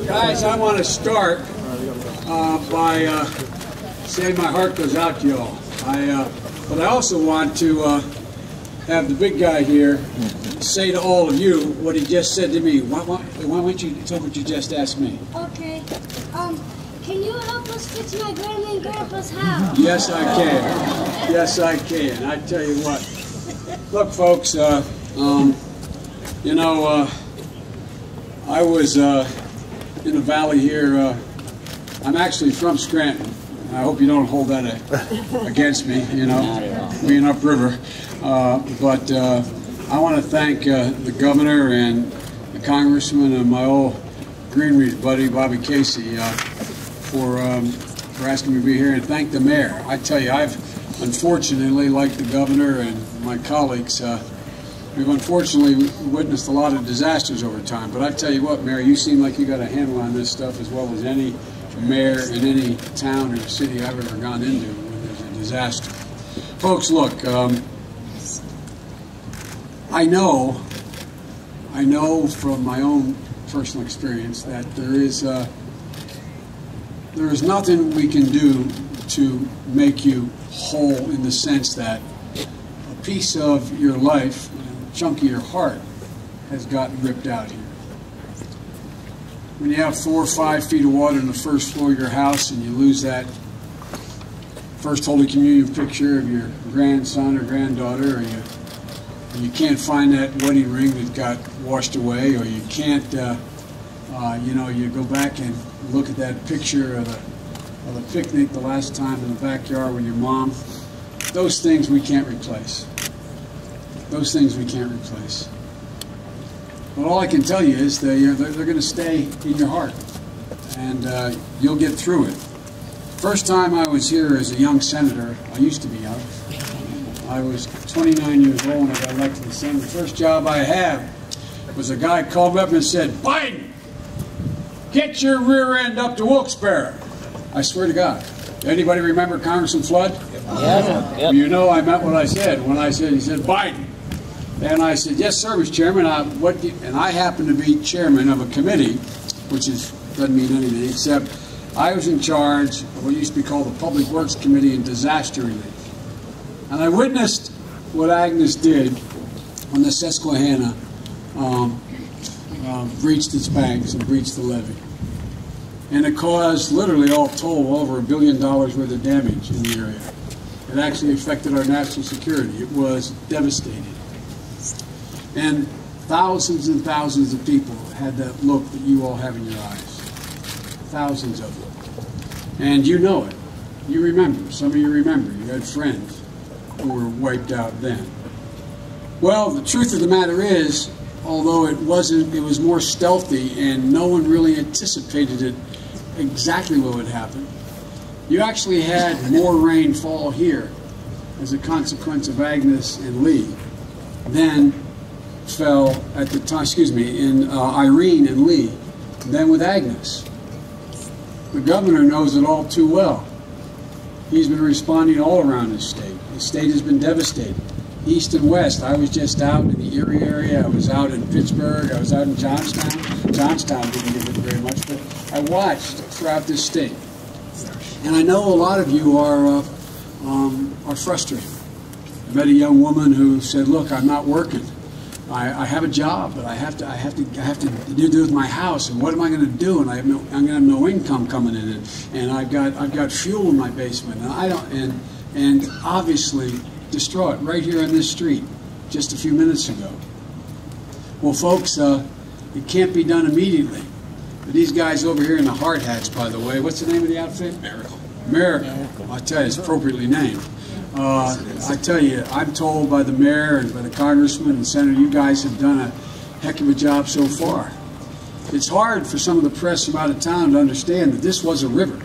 Guys, I want to start by saying my heart goes out to y'all. But I also want to have the big guy here say to all of you what he just said to me. Why don't you tell what you just asked me? Okay. Can you help us fix my grandma and grandpa's house? Yes, I can. Yes, I can. I tell you what. Look, folks, you know, I was in the valley here. I'm actually from Scranton. I hope you don't hold that against me, you know, being upriver. But I want to thank the governor and the congressman and my old Greenreach buddy, Bobby Casey, for asking me to be here, and thank the mayor. I tell you, I've unfortunately, like the governor and my colleagues, we've unfortunately witnessed a lot of disasters over time. But I tell you what, Mayor, you seem like you got a handle on this stuff as well as any mayor in any town or city I've ever gone into when there's a disaster. Folks, look, I know from my own personal experience that there is nothing we can do to make you whole, in the sense that a piece of your life, a chunk of your heart, has gotten ripped out here. When you have 4 or 5 feet of water in the first floor of your house and you lose that first Holy Communion picture of your grandson or granddaughter, or you can't find that wedding ring that got washed away, or you can't, you know, you go back and look at that picture of the picnic the last time in the backyard with your mom. Those things we can't replace. Those things we can't replace. But all I can tell you is they're going to stay in your heart, and you'll get through it. First time I was here as a young senator, I used to be young. I was 29 years old when I got elected to Senate. The first job I had was a guy called me up and said, "Biden, get your rear end up to Wilkes-Barre." I swear to God. Anybody remember Congressman Flood? Yeah. Well, you know I meant what I said. When I said, he said, "Biden." And I said, "Yes, sir, Mr. Chairman." And I happen to be chairman of a committee, which doesn't mean anything, except I was in charge of what used to be called the Public Works Committee in Disaster Relief. And I witnessed what Agnes did when the Susquehanna breached its banks and breached the levee. And it caused, literally all told, over $1 billion worth of damage in the area. It actually affected our national security. It was devastating. And thousands of people had that look that you all have in your eyes. Thousands of them. And you know it. You remember. Some of you remember. You had friends who were wiped out then. Well, the truth of the matter is, although it was more stealthy and no one really anticipated it exactly what would happen, you actually had more rain fall here as a consequence of Agnes and Lee than fell at the time, in Irene and Lee, than with Agnes. The governor knows it all too well. He's been responding all around his state. The state has been devastated, east and west. I was just out in the Erie area. I was out in Pittsburgh. I was out in Johnstown. Johnstown didn't get it very much, but I watched throughout this state. And I know a lot of you are frustrated. I met a young woman who said, "Look, I'm not working. I have a job, but I have to do with my house, and what am I going to do? And I'm going to have no income coming in, and I've got fuel in my basement, and I don't, and obviously distraught right here on this street just a few minutes ago." Well, folks, it can't be done immediately. But these guys over here in the hard hats, by the way, what's the name of the outfit? Miracle. Miracle. I tell you, it's appropriately named. I tell you, I'm told by the mayor and by the congressman and senator, you guys have done a heck of a job so far. It's hard for some of the press from out of town to understand that this was a river.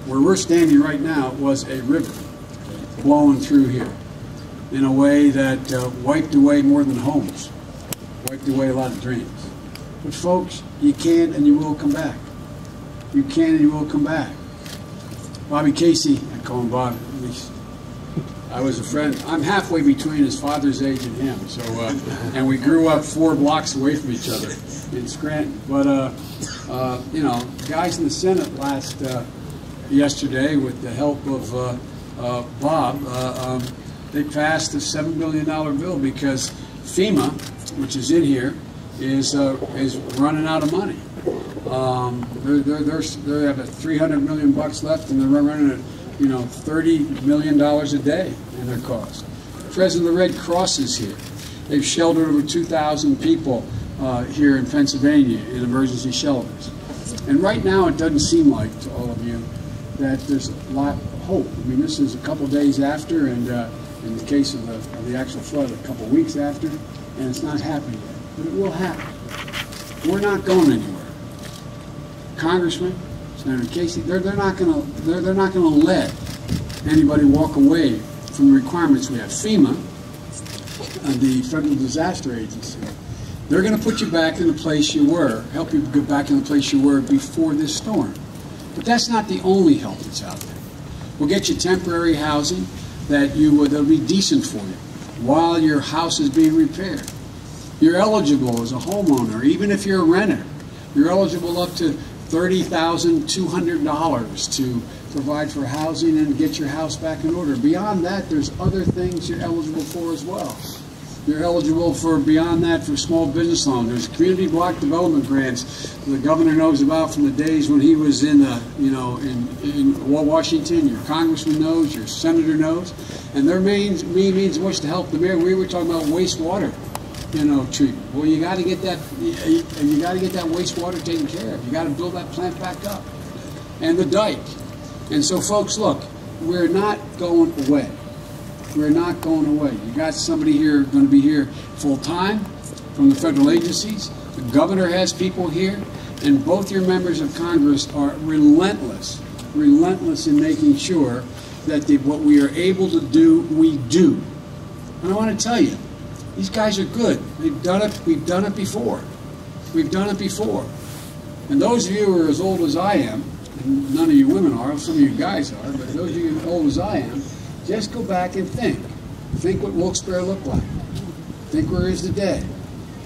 Where we're standing right now was a river flowing through here in a way that wiped away more than homes, wiped away a lot of dreams. But folks, you can and you will come back. You can and you will come back. Bobby Casey, I call him Bob, at least. I was a friend. I'm halfway between his father's age and him. So, and we grew up 4 blocks away from each other in Scranton. But You know, guys in the Senate yesterday, with the help of Bob, they passed a $7 billion bill because FEMA, which is in here, is running out of money. They have $300 million left, and they're running at, you know, $30 million a day in their cost. President of the Red Cross is here. They've sheltered over 2,000 people here in Pennsylvania in emergency shelters. And right now, it doesn't seem like, to all of you, that there's a lot of hope. I mean, this is a couple days after, and in the case of the actual flood, a couple weeks after, and it's not happening yet. But it will happen. We're not going anywhere. Congressman, Senator Casey, they're not going to let anybody walk away from the requirements we have. FEMA, the Federal Disaster Agency, they're going to put you back in the place you were, help you get back in the place you were before this storm. But that's not the only help that's out there. We'll get you temporary housing that'll be decent for you while your house is being repaired. You're eligible as a homeowner, even if you're a renter. You're eligible up to $30,200 to provide for housing and get your house back in order. Beyond that, there's other things you're eligible for as well. You're eligible for, beyond that, for small business loans. There's community block development grants the governor knows about from the days when he was in Washington. Your congressman knows, your senator knows, and their means much to help the mayor. We were talking about wastewater, treatment. Well, you got to get that. You got to get that wastewater taken care of. You got to build that plant back up, and the dike. And so, folks, look, we're not going away. We're not going away. You got somebody here going to be here full time from the federal agencies. The governor has people here, and both your members of Congress are relentless in making sure that what we are able to do, we do. And I want to tell you, these guys are good. We've done it before. We've done it before. And those of you who are as old as I am, and none of you women are, some of you guys are, but those of you as old as I am, just go back and think. Think what Wilkes-Barre looked like. Think where it is today.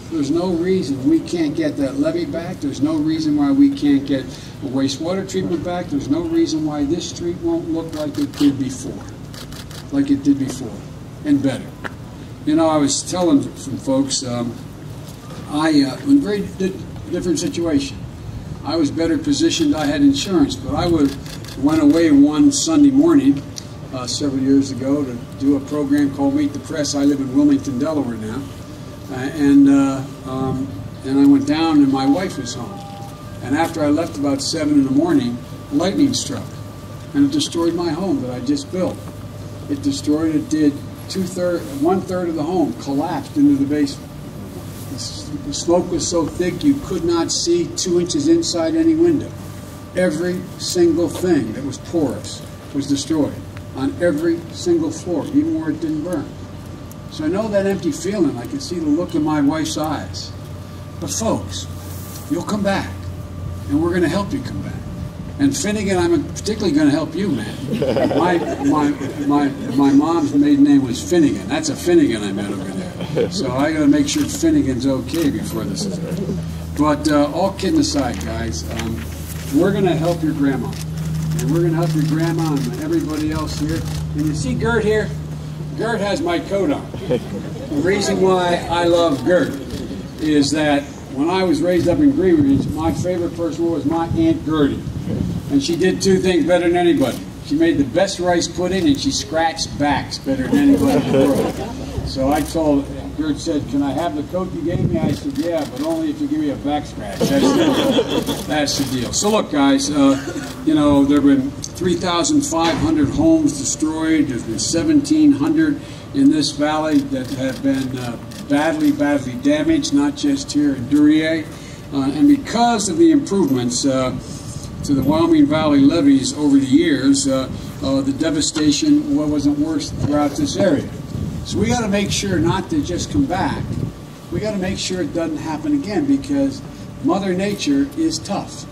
There's no reason we can't get that levee back. There's no reason why we can't get the wastewater treatment back. There's no reason why this street won't look like it did before. Like it did before. And better. I was telling some folks, in a very different situation. I was better positioned. I had insurance, but I went away one Sunday morning several years ago to do a program called Meet the Press. I live in Wilmington, Delaware now, and I went down, and my wife was home. And after I left about 7 in the morning, lightning struck, and it destroyed my home that I just built. It destroyed. It did 1/3 of the home collapsed into the basement. The smoke was so thick you could not see 2 inches inside any window. Every single thing that was porous was destroyed on every single floor, even where it didn't burn. So I know that empty feeling. I can see the look in my wife's eyes. But folks, you'll come back, and we're going to help you come back. And Finnegan, I'm particularly going to help you, man. My mom's maiden name was Finnegan. That's a Finnegan I met over there. So I got to make sure Finnegan's okay before this is over. But all kidding aside, guys, we're going to help your grandma. And we're going to help your grandma and everybody else here. And you see Gert here? Gert has my coat on. The reason why I love Gert is that when I was raised up in Greenridge, my favorite person was my Aunt Gertie. And she did 2 things better than anybody. She made the best rice pudding, and she scratched backs better than anybody in the world. So I told Gert, said, "Can I have the coat you gave me?" I said, "Yeah, but only if you give me a back scratch." That's the deal. So look, guys, there have been 3,500 homes destroyed. There's been 1,700 in this valley that have been badly damaged, not just here in Duryea. And because of the improvements to the Wyoming Valley levees over the years, the devastation wasn't worse throughout this area. So we got to make sure not to just come back. We got to make sure it doesn't happen again, because Mother Nature is tough.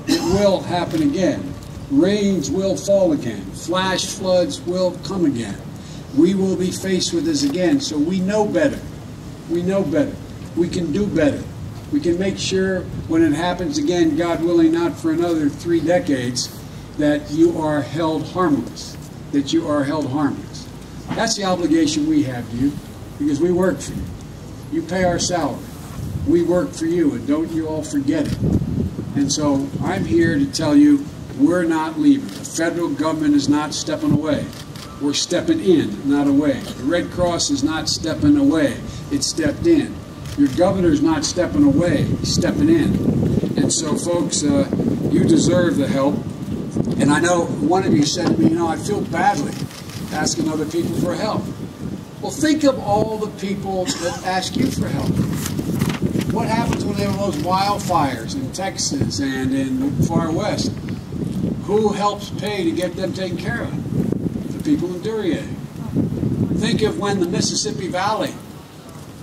It will happen again. Rains will fall again. Flash floods will come again. We will be faced with this again. So we know better. We know better. We can do better. We can make sure when it happens again, God willing, not for another 3 decades, that you are held harmless. That you are held harmless. That's the obligation we have to you, because we work for you. You pay our salary. We work for you, and don't you all forget it. And so I'm here to tell you, we're not leaving. The federal government is not stepping away. We're stepping in, not away. The Red Cross is not stepping away. It's stepped in. Your governor's not stepping away. He's stepping in. And so, folks, you deserve the help. And I know one of you said to me, you know, I feel badly asking other people for help. Well, think of all the people that ask you for help. What happens when there are those wildfires in Texas and in the far west? Who helps pay to get them taken care of? The people in Duryea. Think of when the Mississippi Valley,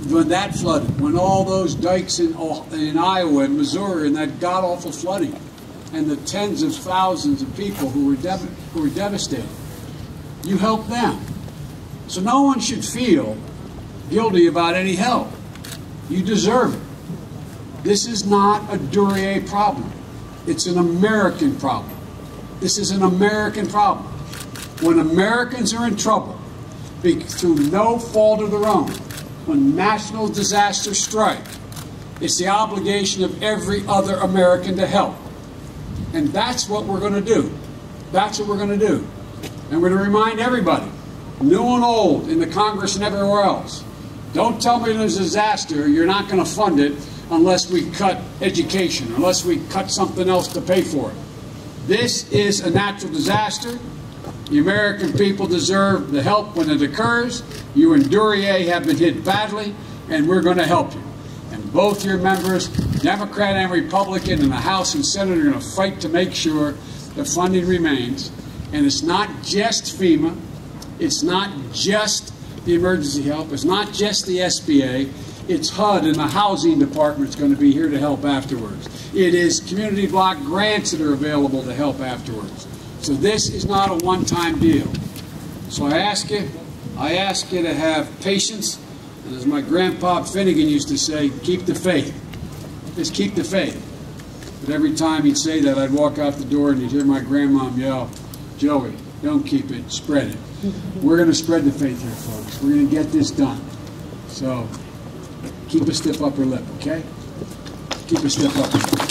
when that flooded, when all those dikes in Iowa and Missouri and that god-awful flooding, and the tens of thousands of people who were devastated. You helped them. So no one should feel guilty about any help. You deserve it. This is not a Duryea problem. It's an American problem. This is an American problem. When Americans are in trouble, through no fault of their own, when national disasters strike, it's the obligation of every other American to help. And that's what we're going to do. That's what we're going to do. And we're going to remind everybody, new and old, in the Congress and everywhere else, don't tell me there's a disaster, you're not going to fund it unless we cut education, unless we cut something else to pay for it. This is a natural disaster. The American people deserve the help when it occurs. You in Duryea have been hit badly, and we're going to help you. And both your members, Democrat and Republican, in the House and Senate, are going to fight to make sure the funding remains. And it's not just FEMA. It's not just the emergency help. It's not just the SBA. It's HUD and the housing department is going to be here to help afterwards. It is community block grants that are available to help afterwards. So this is not a one-time deal. So I ask you to have patience. And as my grandpa Finnegan used to say, keep the faith. Just keep the faith. But every time he'd say that, I'd walk out the door and you'd hear my grandmom yell, Joey, don't keep it, spread it. We're going to spread the faith here, folks. We're going to get this done. So keep a stiff upper lip, okay? Keep a stiff upper lip.